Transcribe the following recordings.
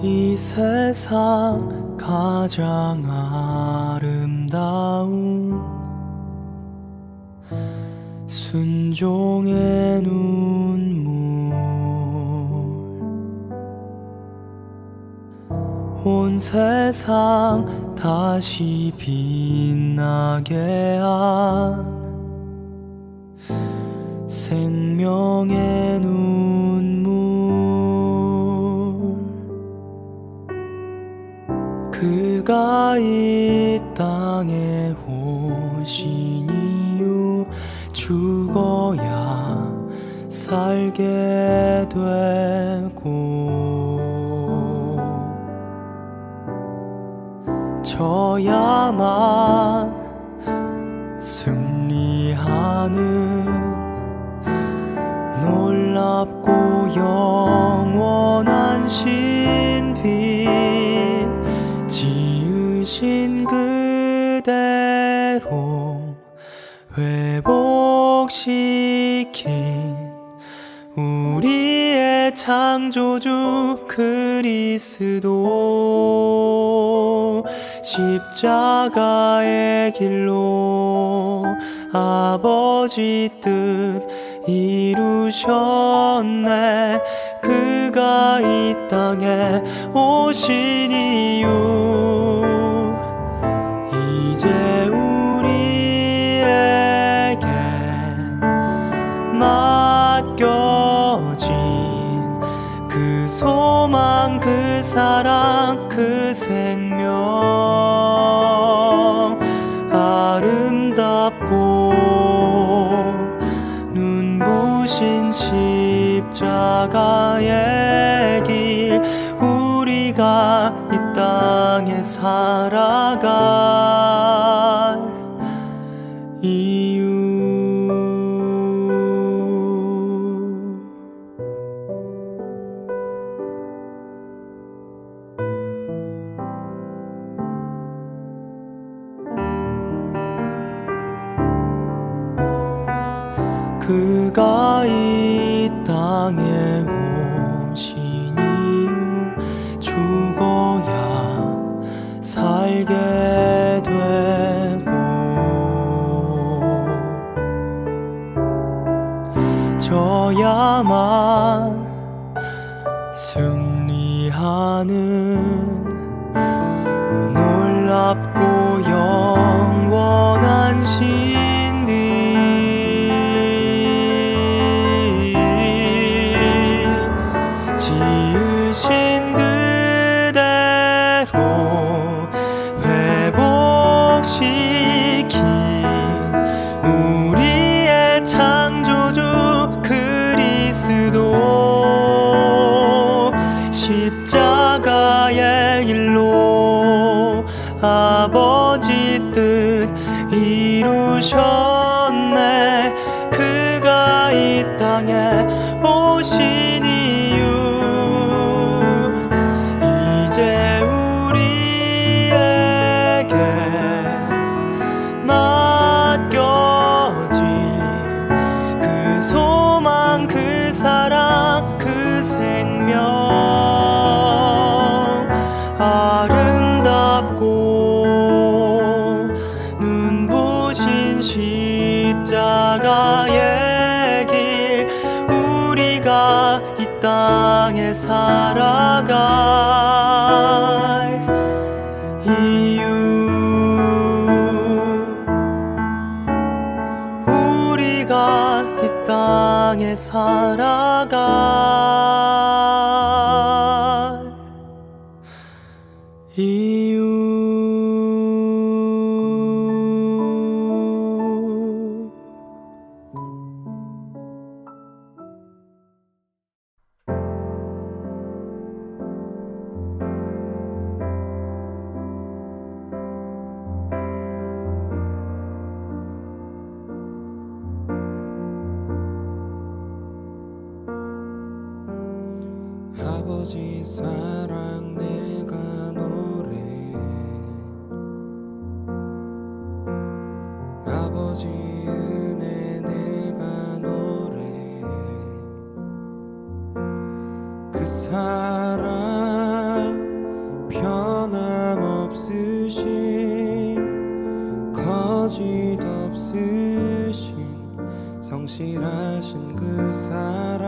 이 세상 가장 아름다운 순종의 눈물, 온 세상 다시 빛나게 한 생명의 눈물, 그가 이 땅에 오신 이유, 죽어야 살게 되고 져야만 승리하는 놀랍고 영원한 신비, 지으신 그대로 회복시킨 우리의 창조주 그리스도, 십자가의 길로 아버지 뜻 이루셨네. 그가 이 땅에 오신 이유, 이제 우리에게 맡겨진 그 소망, 그 사랑, 그 생명, 아름답고 눈부신 십자가의 길, 우리가 이 땅에 살아갈 이유. 그가 이 땅에 오신 이유, 죽어야 살게 되고 져야만 승리하는 놀랍고 영원한 신비, 지으신 그대로 회복시킨 우리의 창조주 그리스도, 십자가의 길로 아버지 뜻 이루셨네. 그가 이 땅에 오신 이유, 이제 우리에게 맡겨진 그 소망, 그 사랑, 그 생명, 아름답고 눈부신 십자가의 길, 우리가 이 땅에 살아갈 이유, 우리가 이 땅에 살아갈 이유. 아버지 사랑 내가 노래해, 아버지 은혜 내가 노래해, 그 사랑 성실하신 그 사랑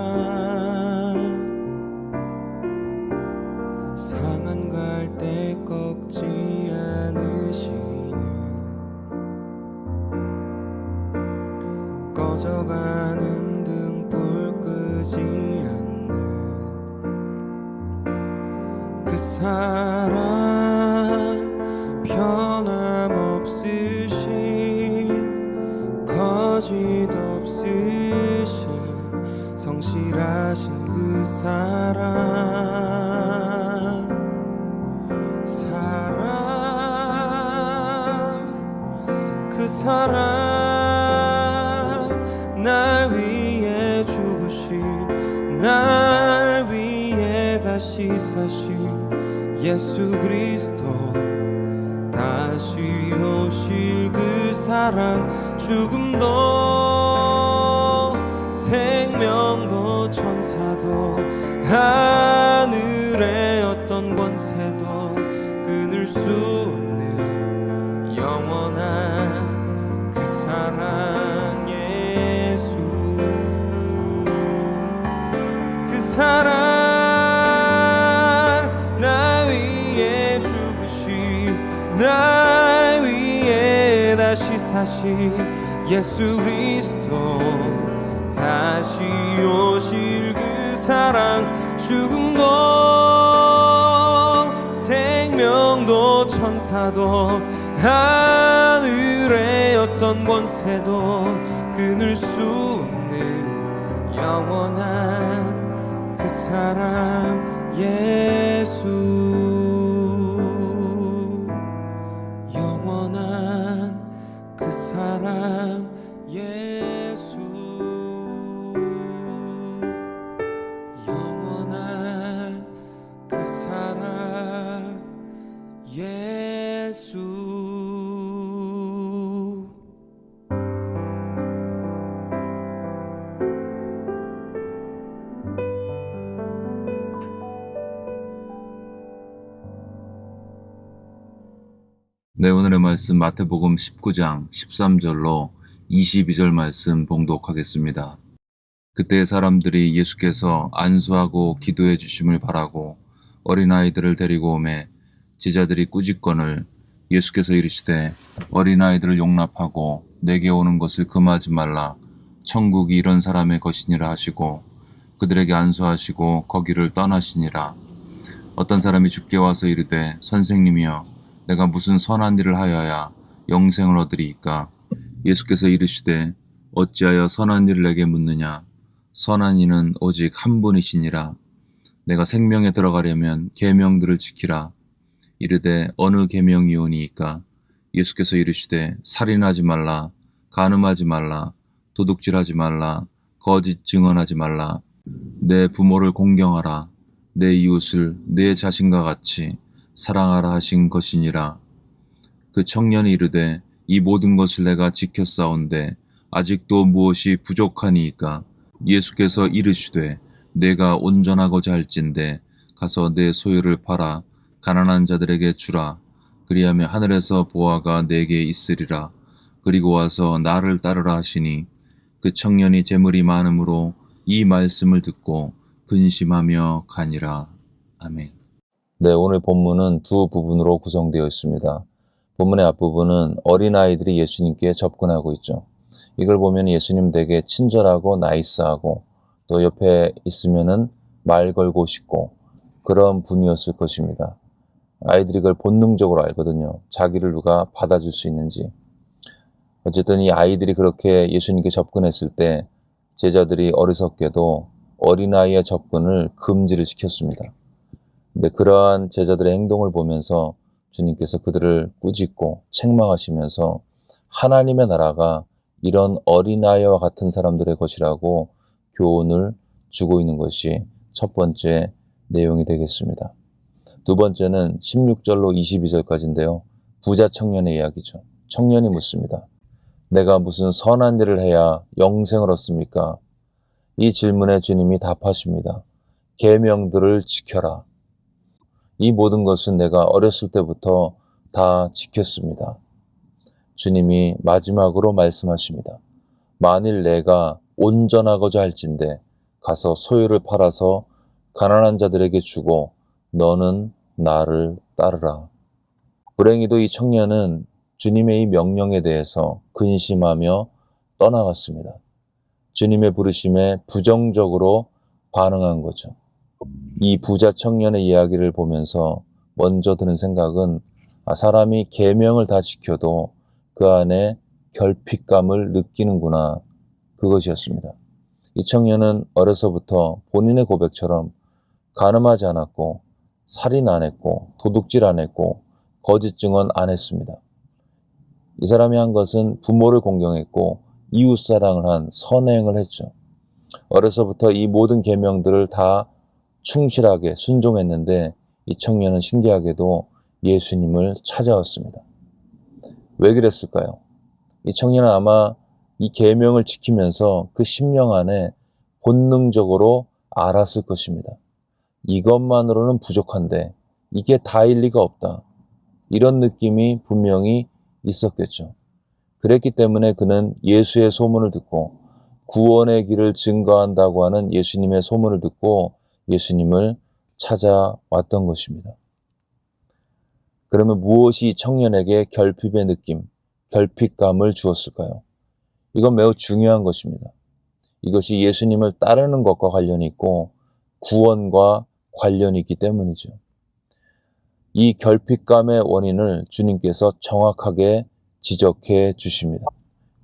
상한 갈대 꺾지 않으시는 꺼져가는 등불 끄지 않는 그 사랑 변함없으신 거짓 없으신 성실하신 그 그 사랑 날 위해 죽으신 날 위해 다시 사신 예수 그리스도 다시 오실 그 사랑 죽음도 생명도 천사도 하늘의 어떤 권세도 끊을 수 없는 영원한 그 사랑 예수 그 사랑 나 위에 죽으신 날 위에 다시 사신 예수 그리스도 다시 오실 그 사랑 죽음도 생명도 천사도 하늘의 어떤 권세도 끊을 수 없는 영원한 그 사랑 예수 영원한 그 사랑 예수 영원한 그 사랑 예수 네, 오늘의 말씀 마태복음 19장 13절로 22절 말씀 봉독하겠습니다. 그때 사람들이 예수께서 안수하고 기도해 주심을 바라고 어린아이들을 데리고 오매 제자들이 꾸짖거늘 예수께서 이르시되 어린아이들을 용납하고 내게 오는 것을 금하지 말라. 천국이 이런 사람의 것이니라 하시고 그들에게 안수하시고 거기를 떠나시니라. 어떤 사람이 주께 와서 이르되 선생님이여 내가 무슨 선한 일을 하여야 영생을 얻으리이까? 예수께서 이르시되 어찌하여 선한 일을 내게 묻느냐? 선한 이는 오직 한 분이시니라. 내가 생명에 들어가려면 계명들을 지키라. 이르되 어느 계명이오니이까? 예수께서 이르시되 살인하지 말라, 간음하지 말라, 도둑질하지 말라, 거짓 증언하지 말라, 내 부모를 공경하라, 내 이웃을 내 자신과 같이 사랑하라 하신 것이니라. 그 청년이 이르되 이 모든 것을 내가 지켰사온데 아직도 무엇이 부족하니이까? 예수께서 이르시되 내가 온전하고자 할진대 가서 내 소유를 팔아 가난한 자들에게 주라. 그리하면 하늘에서 보화가 내게 있으리라. 그리고 와서 나를 따르라 하시니 그 청년이 재물이 많음으로 이 말씀을 듣고 근심하며 가니라. 아멘. 네, 오늘 본문은 두 부분으로 구성되어 있습니다. 본문의 앞부분은 어린아이들이 예수님께 접근하고 있죠. 이걸 보면 예수님 되게 친절하고 나이스하고 또 옆에 있으면은 말 걸고 싶고 그런 분이었을 것입니다. 아이들이 그걸 본능적으로 알거든요. 자기를 누가 받아줄 수 있는지. 어쨌든 이 아이들이 그렇게 예수님께 접근했을 때 제자들이 어리석게도 어린아이의 접근을 금지를 시켰습니다. 근데 그러한 제자들의 행동을 보면서 주님께서 그들을 꾸짖고 책망하시면서 하나님의 나라가 이런 어린아이와 같은 사람들의 것이라고 교훈을 주고 있는 것이 첫 번째 내용이 되겠습니다. 두 번째는 16절로 22절까지인데요. 부자 청년의 이야기죠. 청년이 묻습니다. 내가 무슨 선한 일을 해야 영생을 얻습니까? 이 질문에 주님이 답하십니다. 계명들을 지켜라. 이 모든 것은 내가 어렸을 때부터 다 지켰습니다. 주님이 마지막으로 말씀하십니다. 만일 내가 온전하고자 할진대 가서 소유를 팔아서 가난한 자들에게 주고 너는 나를 따르라. 불행히도 이 청년은 주님의 이 명령에 대해서 근심하며 떠나갔습니다. 주님의 부르심에 부정적으로 반응한 거죠. 이 부자 청년의 이야기를 보면서 먼저 드는 생각은 사람이 계명을 다 지켜도 그 안에 결핍감을 느끼는구나, 그것이었습니다. 이 청년은 어려서부터 본인의 고백처럼 간음하지 않았고 살인 안 했고 도둑질 안 했고 거짓 증언 안 했습니다. 이 사람이 한 것은 부모를 공경했고 이웃사랑을 한 선행을 했죠. 어려서부터 이 모든 계명들을 다 충실하게 순종했는데 이 청년은 신기하게도 예수님을 찾아왔습니다. 왜 그랬을까요? 이 청년은 아마 이 계명을 지키면서 그 심령 안에 본능적으로 알았을 것입니다. 이것만으로는 부족한데 이게 다일 리가 없다. 이런 느낌이 분명히 있었겠죠. 그랬기 때문에 그는 예수의 소문을 듣고 구원의 길을 증거한다고 하는 예수님의 소문을 듣고 예수님을 찾아왔던 것입니다. 그러면 무엇이 이 청년에게 결핍의 느낌, 결핍감을 주었을까요? 이건 매우 중요한 것입니다. 이것이 예수님을 따르는 것과 관련이 있고 구원과 관련이 있기 때문이죠. 이 결핍감의 원인을 주님께서 정확하게 지적해 주십니다.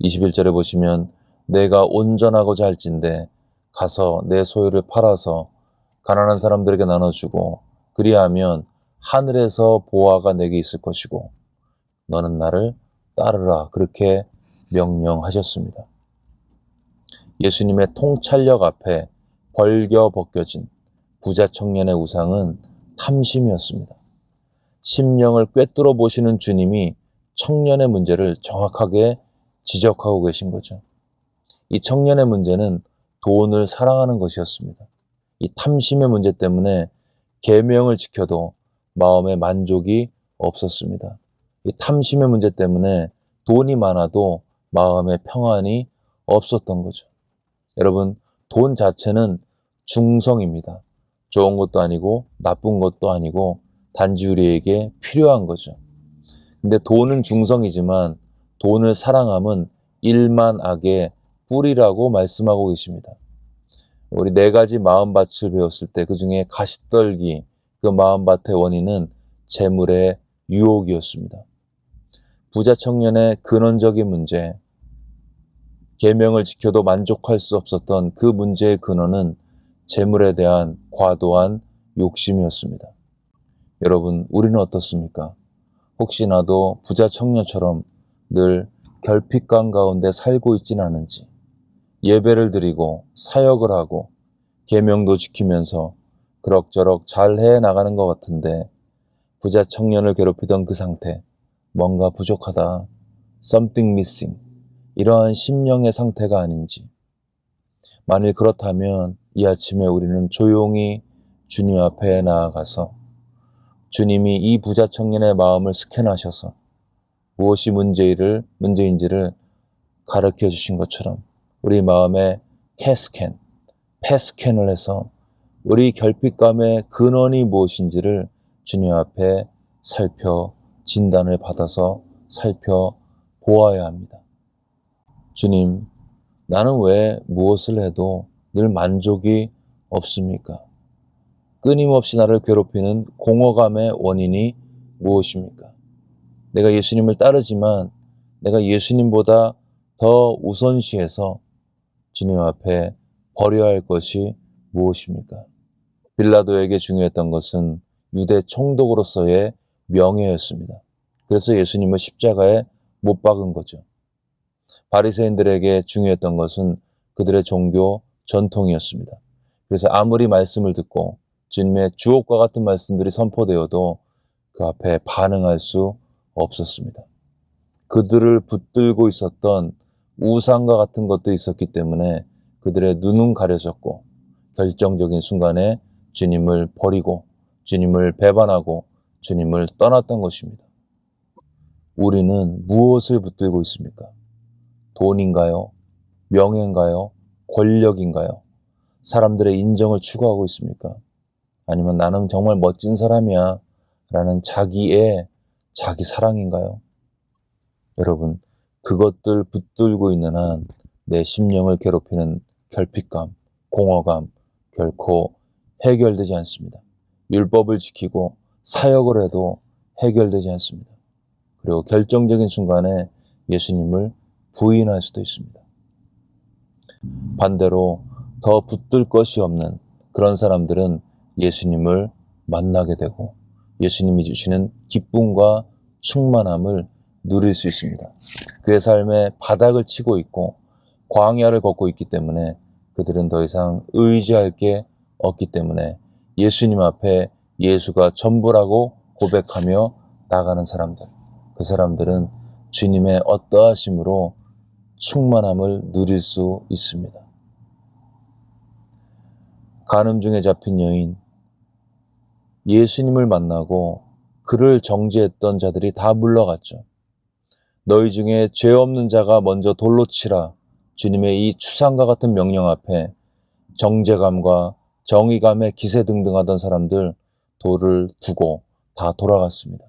21절에 보시면 내가 온전하고자 할진대 가서 내 소유를 팔아서 가난한 사람들에게 나눠주고 그리하면 하늘에서 보화가 내게 있을 것이고 너는 나를 따르라, 그렇게 명령하셨습니다. 예수님의 통찰력 앞에 벌겨벗겨진 부자 청년의 우상은 탐심이었습니다. 심령을 꿰뚫어 보시는 주님이 청년의 문제를 정확하게 지적하고 계신 거죠. 이 청년의 문제는 돈을 사랑하는 것이었습니다. 이 탐심의 문제 때문에 계명을 지켜도 마음에 만족이 없었습니다. 이 탐심의 문제 때문에 돈이 많아도 마음에 평안이 없었던 거죠. 여러분, 돈 자체는 중성입니다. 좋은 것도 아니고 나쁜 것도 아니고 단지 우리에게 필요한 거죠. 근데 돈은 중성이지만 돈을 사랑함은 일만 악의 뿌리라고 말씀하고 계십니다. 우리 4가지 마음밭을 배웠을 때 그중에 가시떨기, 그 마음밭의 원인은 재물의 유혹이었습니다. 부자 청년의 근원적인 문제, 계명을 지켜도 만족할 수 없었던 그 문제의 근원은 재물에 대한 과도한 욕심이었습니다. 여러분, 우리는 어떻습니까? 혹시나도 부자 청년처럼 늘 결핍감 가운데 살고 있지는 않은지, 예배를 드리고 사역을 하고 계명도 지키면서 그럭저럭 잘 해나가는 것 같은데 부자 청년을 괴롭히던 그 상태, 뭔가 부족하다, something missing, 이러한 심령의 상태가 아닌지, 만일 그렇다면 이 아침에 우리는 조용히 주님 앞에 나아가서 주님이 이 부자 청년의 마음을 스캔하셔서 무엇이 문제인지를 가르쳐 주신 것처럼 우리 마음에 캐스캔, 패스캔을 해서 우리 결핍감의 근원이 무엇인지를 주님 앞에 진단을 받아서 살펴보아야 합니다. 주님, 나는 왜 무엇을 해도 늘 만족이 없습니까? 끊임없이 나를 괴롭히는 공허감의 원인이 무엇입니까? 내가 예수님을 따르지만 내가 예수님보다 더 우선시해서 주님 앞에 버려야 할 것이 무엇입니까? 빌라도에게 중요했던 것은 유대 총독으로서의 명예였습니다. 그래서 예수님을 십자가에 못 박은 거죠. 바리새인들에게 중요했던 것은 그들의 종교 전통이었습니다. 그래서 아무리 말씀을 듣고 주님의 주옥과 같은 말씀들이 선포되어도 그 앞에 반응할 수 없었습니다. 그들을 붙들고 있었던 우상과 같은 것들이 있었기 때문에 그들의 눈은 가려졌고 결정적인 순간에 주님을 버리고 주님을 배반하고 주님을 떠났던 것입니다. 우리는 무엇을 붙들고 있습니까? 돈인가요? 명예인가요? 권력인가요? 사람들의 인정을 추구하고 있습니까? 아니면 나는 정말 멋진 사람이야 라는 자기 사랑인가요? 여러분, 그것들 붙들고 있는 한 내 심령을 괴롭히는 결핍감, 공허감 결코 해결되지 않습니다. 율법을 지키고 사역을 해도 해결되지 않습니다. 그리고 결정적인 순간에 예수님을 부인할 수도 있습니다. 반대로 더 붙들 것이 없는 그런 사람들은 예수님을 만나게 되고 예수님이 주시는 기쁨과 충만함을 누릴 수 있습니다. 그의 삶에 바닥을 치고 있고 광야를 걷고 있기 때문에 그들은 더 이상 의지할 게 없기 때문에 예수님 앞에 예수가 전부라고 고백하며 나가는 사람들, 그 사람들은 주님의 어떠하심으로 충만함을 누릴 수 있습니다. 간음 중에 잡힌 여인, 예수님을 만나고 그를 정죄했던 자들이 다 물러갔죠. 너희 중에 죄 없는 자가 먼저 돌로 치라. 주님의 이 추상과 같은 명령 앞에 정죄감과 정의감에 기세등등하던 사람들 돌을 두고 다 돌아갔습니다.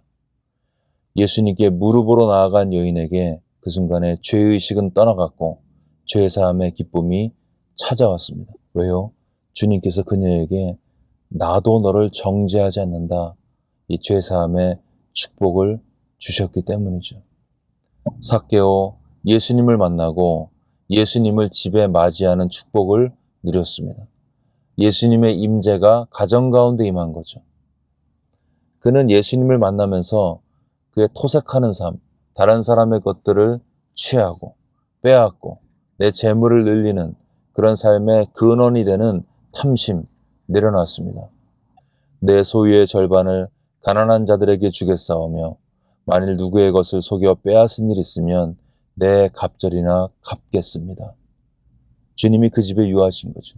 예수님께 무릎으로 나아간 여인에게 그 순간에 죄의식은 떠나갔고 죄사함의 기쁨이 찾아왔습니다. 왜요? 주님께서 그녀에게 나도 너를 정죄하지 않는다. 이 죄사함의 축복을 주셨기 때문이죠. 삭개오 예수님을 만나고 예수님을 집에 맞이하는 축복을 누렸습니다. 예수님의 임재가 가정 가운데 임한 거죠. 그는 예수님을 만나면서 그의 토색하는 삶, 다른 사람의 것들을 취하고 빼앗고 내 재물을 늘리는 그런 삶의 근원이 되는 탐심 내려놨습니다. 내 소유의 절반을 가난한 자들에게 주겠사오며 만일 누구의 것을 속여 빼앗은 일 있으면 내 갑절이나 갚겠습니다. 주님이 그 집에 유하신 거죠.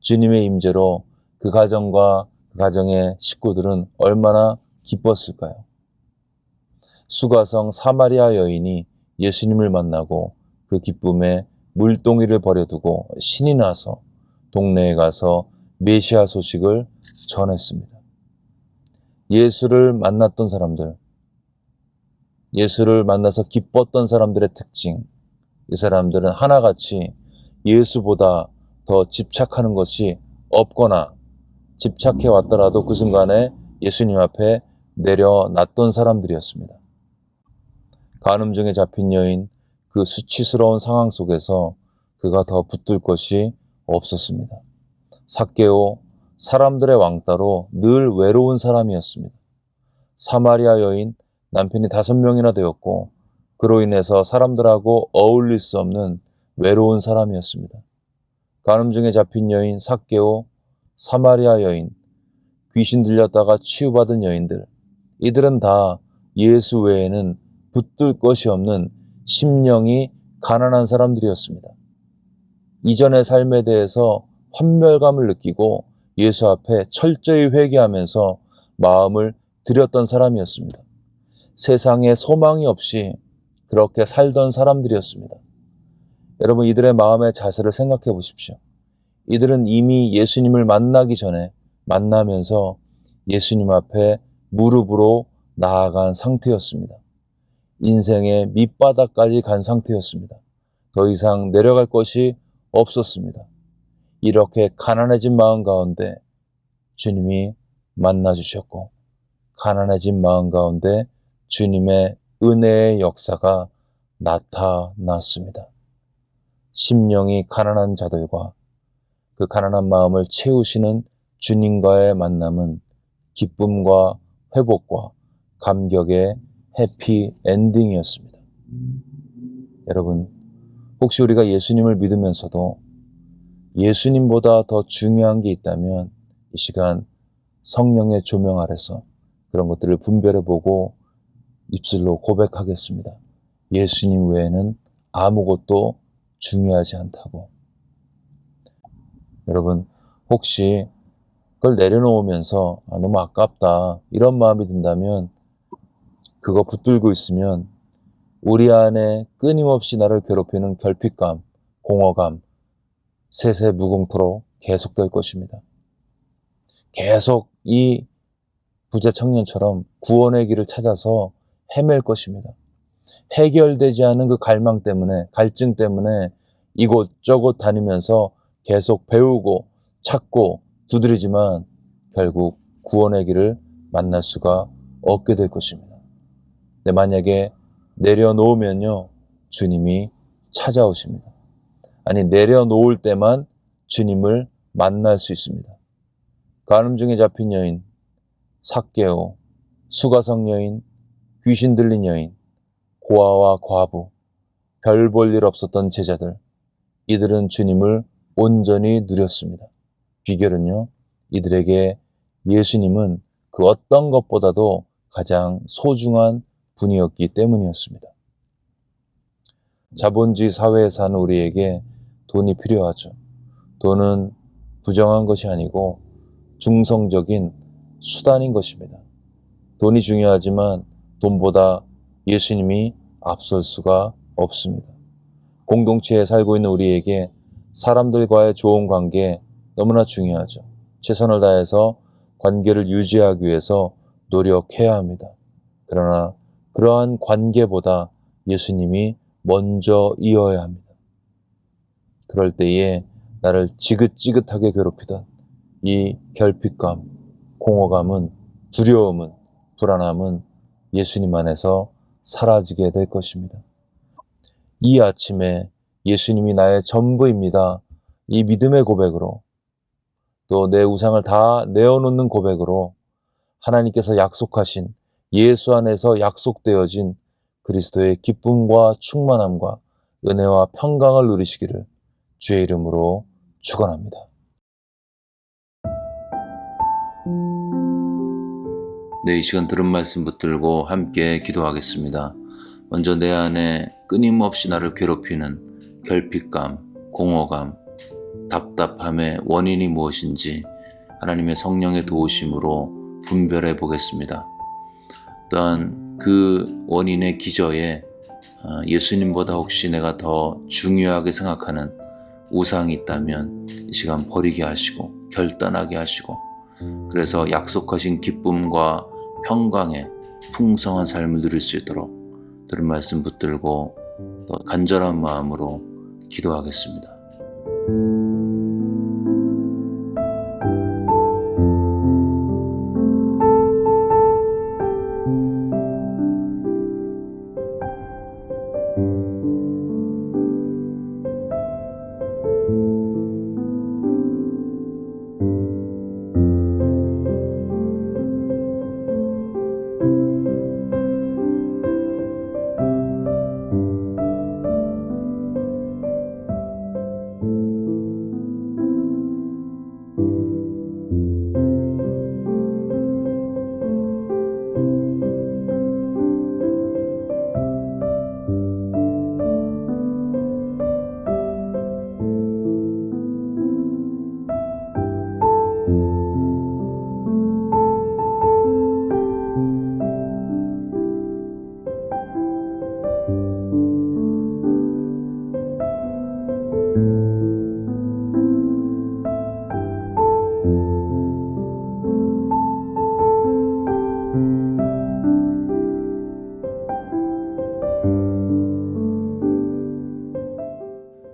주님의 임재로 그 가정과 그 가정의 식구들은 얼마나 기뻤을까요? 수가성 사마리아 여인이 예수님을 만나고 그 기쁨에 물동이를 버려두고 신이 나서 동네에 가서 메시아 소식을 전했습니다. 예수를 만났던 사람들, 예수를 만나서 기뻤던 사람들의 특징, 이 사람들은 하나같이 예수보다 더 집착하는 것이 없거나 집착해 왔더라도 그 순간에 예수님 앞에 내려놨던 사람들이었습니다. 간음 중에 잡힌 여인, 그 수치스러운 상황 속에서 그가 더 붙들 것이 없었습니다. 삭개오, 사람들의 왕따로 늘 외로운 사람이었습니다. 사마리아 여인, 남편이 5명이나 되었고 그로 인해서 사람들하고 어울릴 수 없는 외로운 사람이었습니다. 간음 중에 잡힌 여인 삭개오, 사마리아 여인, 귀신 들렸다가 치유받은 여인들, 이들은 다 예수 외에는 붙들 것이 없는 심령이 가난한 사람들이었습니다. 이전의 삶에 대해서 환멸감을 느끼고 예수 앞에 철저히 회개하면서 마음을 들였던 사람이었습니다. 세상에 소망이 없이 그렇게 살던 사람들이었습니다. 여러분, 이들의 마음의 자세를 생각해 보십시오. 이들은 이미 예수님을 만나기 전에 만나면서 예수님 앞에 무릎으로 나아간 상태였습니다. 인생의 밑바닥까지 간 상태였습니다. 더 이상 내려갈 것이 없었습니다. 이렇게 가난해진 마음 가운데 주님이 만나주셨고, 가난해진 마음 가운데 주님의 은혜의 역사가 나타났습니다. 심령이 가난한 자들과 그 가난한 마음을 채우시는 주님과의 만남은 기쁨과 회복과 감격의 해피 엔딩이었습니다. 여러분, 혹시 우리가 예수님을 믿으면서도 예수님보다 더 중요한 게 있다면 이 시간 성령의 조명 아래서 그런 것들을 분별해보고 입술로 고백하겠습니다. 예수님 외에는 아무것도 중요하지 않다고. 여러분, 혹시 그걸 내려놓으면서 너무 아깝다 이런 마음이 든다면 그거 붙들고 있으면 우리 안에 끊임없이 나를 괴롭히는 결핍감, 공허감, 세세 무궁토록 계속될 것입니다. 계속 이 부자 청년처럼 구원의 길을 찾아서 헤맬 것입니다. 해결되지 않은 그 갈망 때문에, 갈증 때문에 이곳저곳 다니면서 계속 배우고 찾고 두드리지만 결국 구원의 길을 만날 수가 없게 될 것입니다. 근데 만약에 내려놓으면요, 주님이 찾아오십니다. 아니, 내려놓을 때만 주님을 만날 수 있습니다. 간음 중에 잡힌 여인, 삭개오, 수가성 여인, 귀신 들린 여인, 고아와 과부, 별 볼 일 없었던 제자들, 이들은 주님을 온전히 누렸습니다. 비결은요, 이들에게 예수님은 그 어떤 것보다도 가장 소중한 분이었기 때문이었습니다. 자본주의 사회에 사는 우리에게 돈이 필요하죠. 돈은 부정한 것이 아니고 중성적인 수단인 것입니다. 돈이 중요하지만 돈보다 예수님이 앞설 수가 없습니다. 공동체에 살고 있는 우리에게 사람들과의 좋은 관계 너무나 중요하죠. 최선을 다해서 관계를 유지하기 위해서 노력해야 합니다. 그러나 그러한 관계보다 예수님이 먼저 이어야 합니다. 그럴 때에 나를 지긋지긋하게 괴롭히던 이 결핍감, 공허감은, 두려움은, 불안함은 예수님 안에서 사라지게 될 것입니다. 이 아침에 예수님이 나의 전부입니다. 이 믿음의 고백으로, 또 내 우상을 다 내어놓는 고백으로 하나님께서 약속하신, 예수 안에서 약속되어진 그리스도의 기쁨과 충만함과 은혜와 평강을 누리시기를 주의 이름으로 축원합니다. 네, 이 시간 들은 말씀 붙들고 함께 기도하겠습니다. 먼저 내 안에 끊임없이 나를 괴롭히는 결핍감, 공허감, 답답함의 원인이 무엇인지 하나님의 성령의 도우심으로 분별해 보겠습니다. 또한 그 원인의 기저에 예수님보다 혹시 내가 더 중요하게 생각하는 우상이 있다면 이 시간 버리게 하시고 결단하게 하시고, 그래서 약속하신 기쁨과 평강의 풍성한 삶을 누릴 수 있도록 들은 말씀 붙들고 또 간절한 마음으로 기도하겠습니다.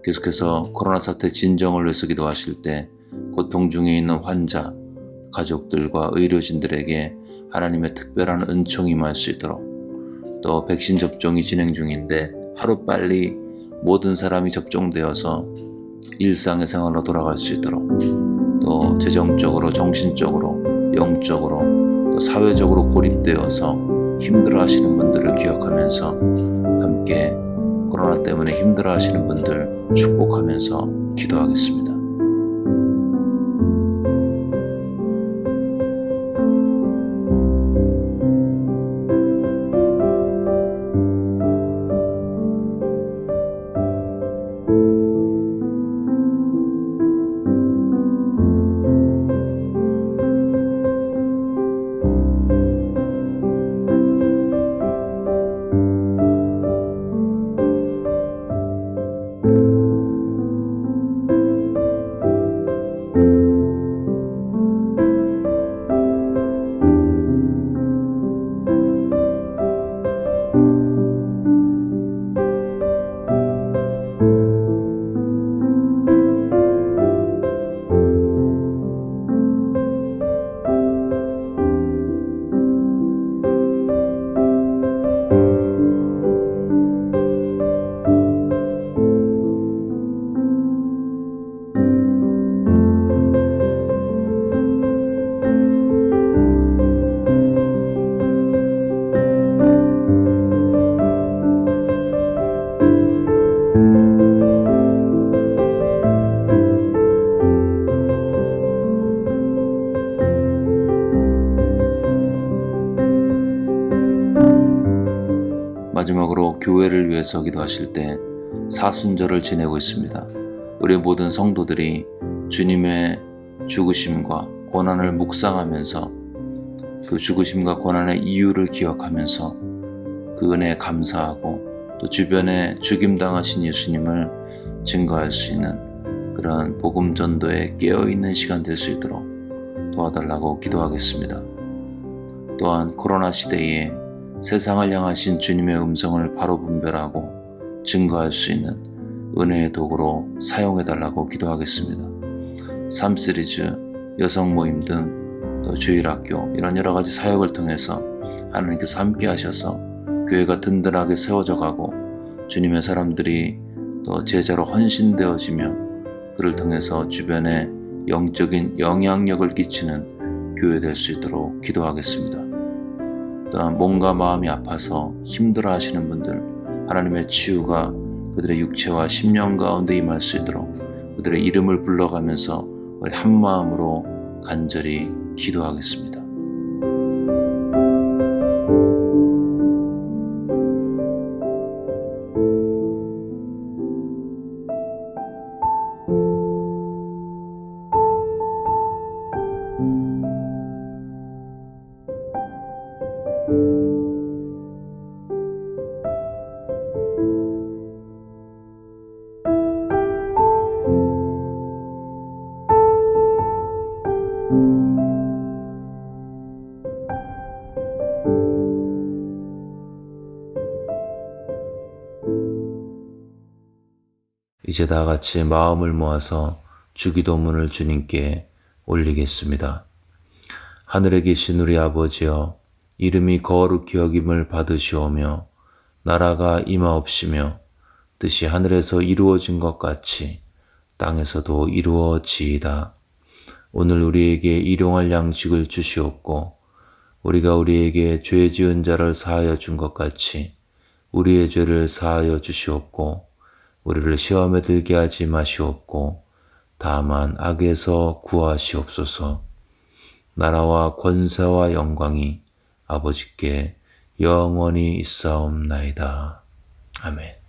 계속해서 코로나 사태 진정을 위해서 기도하실 때 고통 중에 있는 환자, 가족들과 의료진들에게 하나님의 특별한 은총이 임할 수 있도록, 또 백신 접종이 진행 중인데 하루빨리 모든 사람이 접종되어서 일상의 생활로 돌아갈 수 있도록, 또 재정적으로, 정신적으로, 영적으로, 또 사회적으로 고립되어서 힘들어하시는 분들을 기억하면서 함께 코로나 때문에 힘들어하시는 분들 축복하면서 기도하겠습니다. 위해서 기도하실 때 사순절을 지내고 있습니다. 우리 모든 성도들이 주님의 죽으심과 고난을 묵상하면서 그 죽으심과 고난의 이유를 기억하면서 그 은혜에 감사하고 또 주변에 죽임당하신 예수님을 증거할 수 있는 그러한 복음 전도에 깨어있는 시간 될 수 있도록 도와달라고 기도하겠습니다. 또한 코로나 시대에 세상을 향하신 주님의 음성을 바로 분별하고 증거할 수 있는 은혜의 도구로 사용해달라고 기도하겠습니다. 삶시리즈, 여성 모임 등 또 주일학교 이런 여러 가지 사역을 통해서 하나님께서 함께 하셔서 교회가 든든하게 세워져 가고 주님의 사람들이 또 제자로 헌신되어지며 그를 통해서 주변에 영적인 영향력을 끼치는 교회 될 수 있도록 기도하겠습니다. 또한 몸과 마음이 아파서 힘들어 하시는 분들 하나님의 치유가 그들의 육체와 심령 가운데 임할 수 있도록 그들의 이름을 불러가면서 우리 한 마음으로 간절히 기도하겠습니다. 이제 다 같이 마음을 모아서 주기도문을 주님께 올리겠습니다. 하늘에 계신 우리 아버지여, 이름이 거룩히 여김을 받으시오며 나라가 임하옵시며 뜻이 하늘에서 이루어진 것 같이 땅에서도 이루어지이다. 오늘 우리에게 일용할 양식을 주시옵고 우리가 우리에게 죄 지은 자를 사하여 준 것 같이 우리의 죄를 사하여 주시옵고 우리를 시험에 들게 하지 마시옵고 다만 악에서 구하시옵소서. 나라와 권세와 영광이 아버지께 영원히 있사옵나이다. 아멘.